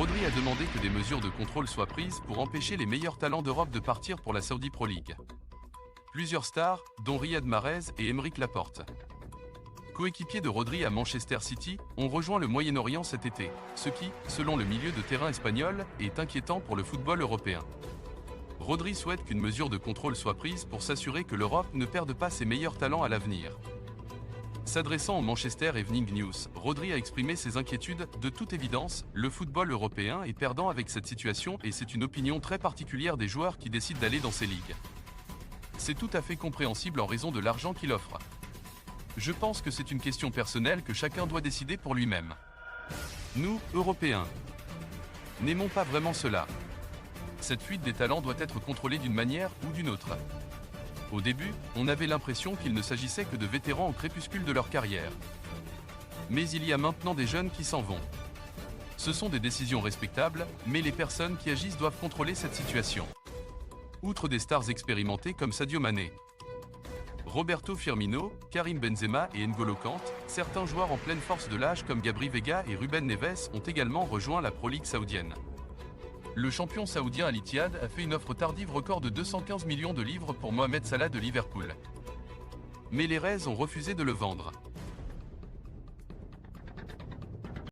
Rodri a demandé que des mesures de contrôle soient prises pour empêcher les meilleurs talents d'Europe de partir pour la Saudi Pro League. Plusieurs stars, dont Riyad Mahrez et Aymeric Laporte, coéquipiers de Rodri à Manchester City, ont rejoint le Moyen-Orient cet été, ce qui, selon le milieu de terrain espagnol, est inquiétant pour le football européen. Rodri souhaite qu'une mesure de contrôle soit prise pour s'assurer que l'Europe ne perde pas ses meilleurs talents à l'avenir. S'adressant au Manchester Evening News, Rodri a exprimé ses inquiétudes. De toute évidence, le football européen est perdant avec cette situation et c'est une opinion très particulière des joueurs qui décident d'aller dans ces ligues. C'est tout à fait compréhensible en raison de l'argent qu'il offre. Je pense que c'est une question personnelle que chacun doit décider pour lui-même. Nous, Européens, n'aimons pas vraiment cela. Cette fuite des talents doit être contrôlée d'une manière ou d'une autre. Au début, on avait l'impression qu'il ne s'agissait que de vétérans au crépuscule de leur carrière. Mais il y a maintenant des jeunes qui s'en vont. Ce sont des décisions respectables, mais les personnes qui agissent doivent contrôler cette situation. Outre des stars expérimentées comme Sadio Mané, Roberto Firmino, Karim Benzema et N'Golo Kanté, certains joueurs en pleine force de l'âge comme Gabry Veiga et Ruben Neves ont également rejoint la Pro League saoudienne. Le champion saoudien Al Ittihad a fait une offre tardive record de 215 millions de livres pour Mohamed Salah de Liverpool. Mais les Reds ont refusé de le vendre.